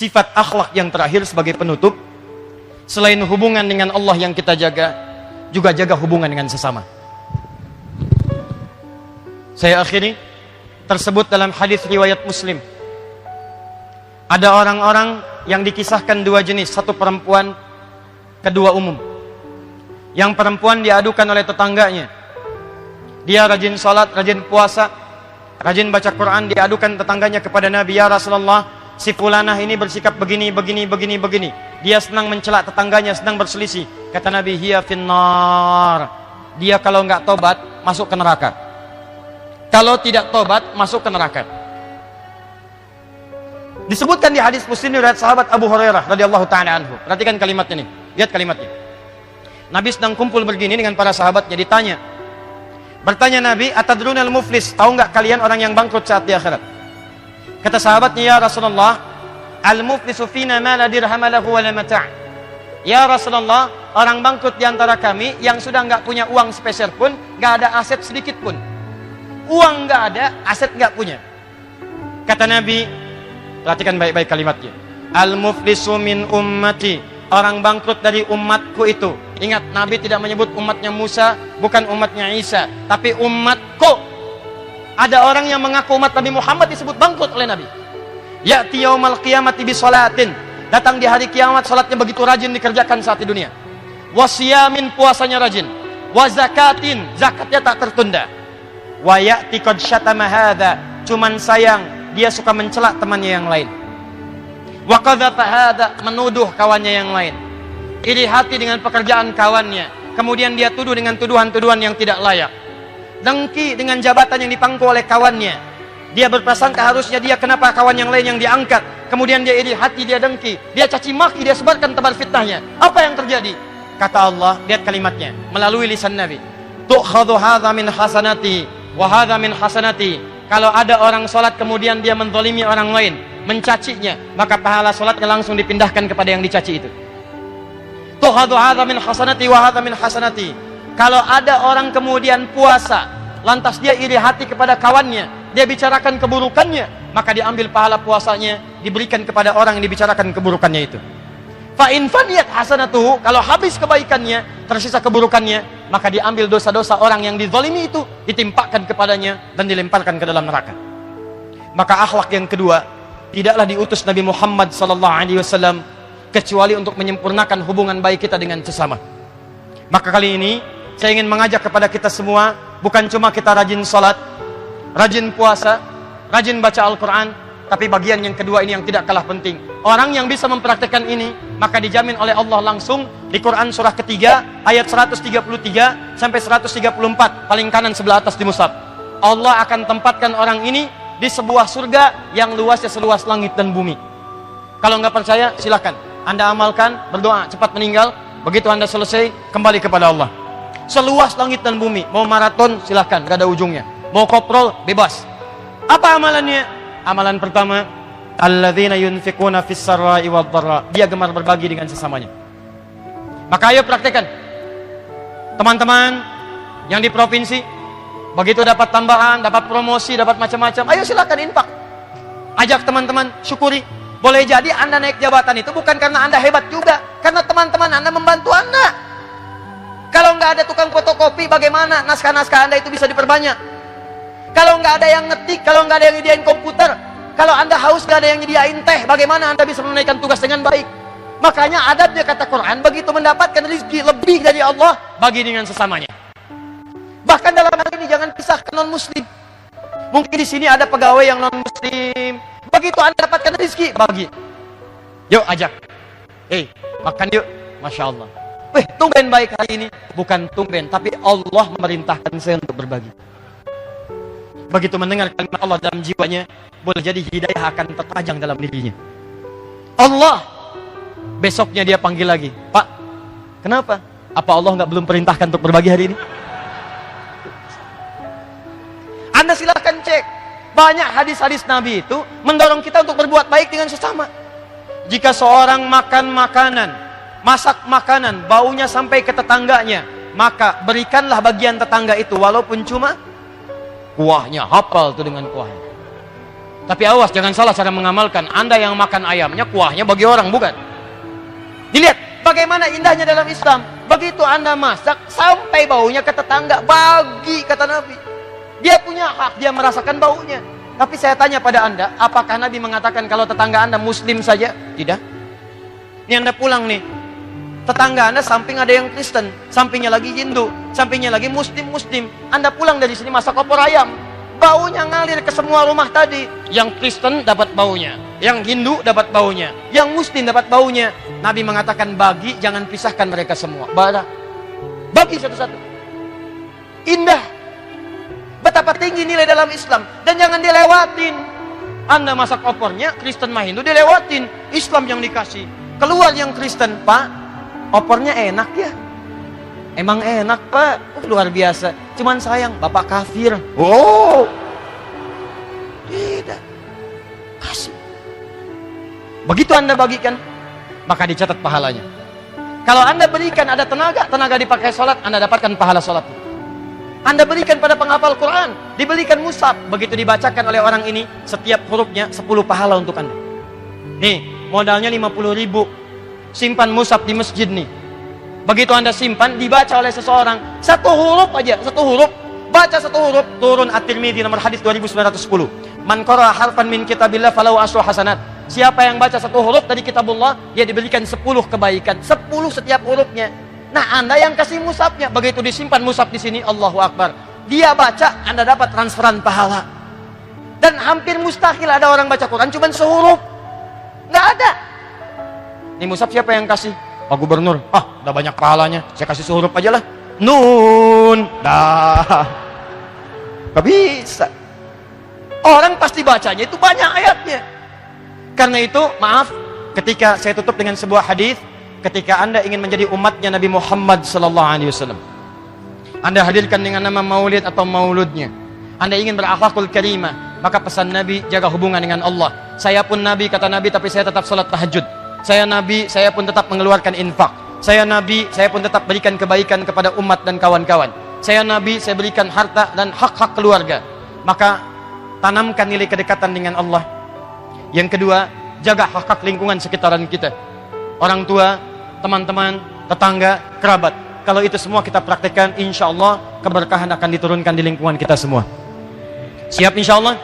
sifat akhlak yang terakhir sebagai penutup, selain hubungan dengan Allah yang kita jaga, juga jaga hubungan dengan sesama. Saya akhiri, tersebut dalam hadis riwayat Muslim. Ada orang-orang yang dikisahkan dua jenis, satu perempuan, kedua umum. Yang perempuan diadukan oleh tetangganya. Dia rajin salat, rajin puasa, rajin baca Quran, diadukan tetangganya kepada Nabi, ya Rasulullah, si fulanah ini bersikap begini. Dia senang mencela tetangganya, senang berselisih. Kata Nabi, hiya finnar. Dia kalau nggak tobat, masuk ke neraka. Kalau tidak tobat, masuk ke neraka. Disebutkan di hadis Muslim riwayat sahabat Abu Hurairah radhiyallahu taala anhu. Perhatikan kalimatnya nih. Lihat kalimatnya. Nabi sedang kumpul begini dengan para sahabatnya, ditanya. Bertanya Nabi, atadrunal muflis? Tahu nggak kalian orang yang bangkrut saat di akhirat? Kata sahabatnya, ya Rasulullah, al-muflisu fina ma la dirham lahu wa la mata'. Ya Rasulullah, orang bangkrut di antara kami yang sudah nggak punya uang sepeser pun, nggak ada aset sedikit pun. Uang nggak ada, aset nggak punya. Kata Nabi, perhatikan baik-baik kalimatnya. Al-muflisu min ummati. Orang bangkrut dari umatku itu. Ingat, Nabi tidak menyebut umatnya Musa, bukan umatnya Isa, tapi umatku. Ada orang yang mengaku umat Nabi Muhammad disebut bangkrut oleh Nabi. Ya'ti yaumal qiyamati bi salatin. Datang di hari kiamat, salatnya begitu rajin dikerjakan saat di dunia. Wasiyamin, puasanya rajin. Wa zakatin, zakatnya tak tertunda. Wa ya'ti qad syatama hadza. Cuman sayang, dia suka mencela temannya yang lain. Wa qadhafa hadza, menuduh kawannya yang lain. Iri hati dengan pekerjaan kawannya, kemudian dia tuduh dengan tuduhan-tuduhan yang tidak layak. Dengki dengan jabatan yang dipangku oleh kawannya. Dia berprasangka harusnya dia, kenapa kawan yang lain yang diangkat. Kemudian dia iri hati, dia dengki, dia caci maki, dia sebarkan tebar fitnahnya. Apa yang terjadi? Kata Allah, lihat kalimatnya melalui lisan Nabi. Tu'khadhu hadza min hasanati wa hadza min hasanati. Kalau ada orang salat kemudian dia menzalimi orang lain, mencacinya, maka pahala salatnya langsung dipindahkan kepada yang dicaci itu. Tu'khadhu hadza min hasanati wa hadza min hasanati. Kalau ada orang kemudian puasa, lantas dia iri hati kepada kawannya, dia bicarakan keburukannya, maka diambil pahala puasanya, diberikan kepada orang yang dibicarakan keburukannya itu. Fa in faniyat hasanatuhu, kalau habis kebaikannya, tersisa keburukannya, maka diambil dosa-dosa orang yang dizalimi itu, ditimpakan kepadanya dan dilemparkan ke dalam neraka. Maka akhlak yang kedua, tidaklah diutus Nabi Muhammad SAW kecuali untuk menyempurnakan hubungan baik kita dengan sesama. Maka kali ini saya ingin mengajak kepada kita semua, bukan cuma kita rajin salat, rajin puasa, rajin baca Al-Quran, tapi bagian yang kedua ini yang tidak kalah penting. Orang yang bisa mempraktekkan ini, maka dijamin oleh Allah langsung di Quran surah ketiga, ayat 133 sampai 134, paling kanan sebelah atas di mushaf. Allah akan tempatkan orang ini di sebuah surga yang luasnya seluas langit dan bumi. Kalau nggak percaya, silakan Anda amalkan, berdoa cepat meninggal. Begitu Anda selesai, kembali kepada Allah. Seluas langit dan bumi. Mau maraton, silakan, nggak ada ujungnya. Mau koprol, bebas. Apa amalannya? Amalan pertama, alladzina yunfiquna fis sarra'i wad dharra. Dia gemar berbagi dengan sesamanya. Maka ayo praktekkan. Teman-teman yang di provinsi, begitu dapat tambahan, dapat promosi, dapat macam-macam, ayo silakan infak. Ajak teman-teman, syukuri. Boleh jadi Anda naik jabatan itu bukan karena Anda hebat juga, karena teman-teman Anda membantu Anda. Kalau nggak ada tukang fotokopi, bagaimana naskah-naskah Anda itu bisa diperbanyak? Kalau nggak ada yang ngetik, kalau nggak ada yang nyediain komputer, kalau Anda haus nggak ada yang nyediain teh, bagaimana Anda bisa menunaikan tugas dengan baik? Makanya adabnya kata Quran, begitu mendapatkan rezeki lebih dari Allah, bagi dengan sesamanya. Bahkan dalam hal ini jangan pisahkan non-muslim. Mungkin di sini ada pegawai yang non-muslim. Begitu Anda dapatkan rezeki, bagi. Yuk ajak. Makan yuk. Masya Allah. Tumben baik hari ini. Bukan tumben, tapi Allah memerintahkan saya untuk berbagi. Begitu mendengar kalimat Allah dalam jiwanya, boleh jadi hidayah akan terpajang dalam dirinya. Allah. Besoknya dia panggil lagi. Pak, kenapa? Apa Allah belum perintahkan untuk berbagi hari ini? Anda silahkan cek. Banyak hadis-hadis Nabi itu mendorong kita untuk berbuat baik dengan sesama. Jika seorang makan makanan, masak makanan, baunya sampai ke tetangganya, maka berikanlah bagian tetangga itu, walaupun cuma kuahnya, hafal tuh dengan kuahnya. Tapi awas, jangan salah cara mengamalkan. Anda yang makan ayamnya, kuahnya bagi orang, bukan. Dilihat bagaimana indahnya dalam Islam. Begitu Anda masak, sampai baunya ke tetangga, bagi, kata Nabi. Dia punya hak, dia merasakan baunya. Tapi saya tanya pada Anda, apakah Nabi mengatakan kalau tetangga Anda Muslim saja? Tidak. Ini Anda pulang nih, tetangga Anda samping ada yang Kristen, sampingnya lagi Hindu, sampingnya lagi Muslim. Anda pulang dari sini masak opor ayam, baunya ngalir ke semua rumah tadi. Yang Kristen dapat baunya, yang Hindu dapat baunya, yang Muslim dapat baunya. Nabi mengatakan bagi, jangan pisahkan mereka semua. Bagi satu-satu. Indah. Betapa tinggi nilai dalam Islam. Dan jangan dilewatin. Anda masak opornya, Kristen mah Hindu dilewatin. Islam yang dikasih. Keluar yang Kristen, Pak, opornya enak ya? Emang enak, Pak? Luar biasa. Cuman sayang, Bapak kafir. Oh, tidak. Kasih. Begitu Anda bagikan, maka dicatat pahalanya. Kalau Anda berikan ada tenaga dipakai sholat, Anda dapatkan pahala sholat. Anda berikan pada penghafal Quran, diberikan mushaf, begitu dibacakan oleh orang ini, setiap hurufnya 10 pahala untuk Anda. Nih, modalnya 50.000. Simpan mushaf di masjid nih. Begitu Anda simpan, dibaca oleh seseorang, satu huruf aja, satu huruf, baca satu huruf, turun At-Tirmidzi nomor hadis 2910. Man qara'a harfan min kitabillah falahu asyru hasanat. Siapa yang baca satu huruf dari kitabullah, dia diberikan 10 kebaikan, 10 setiap hurufnya. Nah, Anda yang kasih mushafnya, begitu disimpan mushaf di sini, Allahu Akbar. Dia baca, Anda dapat transferan pahala. Dan hampir mustahil ada orang baca Quran cuma sehuruf. Nggak ada. Ini mushaf siapa yang kasih? Pak Gubernur. Udah banyak pahalanya. Saya kasih sehuruf aja lah. Nun. Dah. Nggak bisa. Orang pasti bacanya itu banyak ayatnya. Karena itu, maaf, ketika saya tutup dengan sebuah hadis. Ketika Anda ingin menjadi umatnya Nabi Muhammad SAW, Anda hadirkan dengan nama maulid atau mauludnya. Anda ingin berakhlakul karimah, maka pesan Nabi, jaga hubungan dengan Allah. Saya pun Nabi, kata Nabi, tapi saya tetap salat tahajud. Saya Nabi, saya pun tetap mengeluarkan infak. Saya Nabi, saya pun tetap berikan kebaikan kepada umat dan kawan-kawan. Saya Nabi, saya berikan harta dan hak-hak keluarga. Maka tanamkan nilai kedekatan dengan Allah. Yang kedua, jaga hak-hak lingkungan sekitaran kita. Orang tua, teman-teman, tetangga, kerabat. Kalau itu semua kita praktekkan, insya Allah keberkahan akan diturunkan di lingkungan kita semua. Siap insya Allah?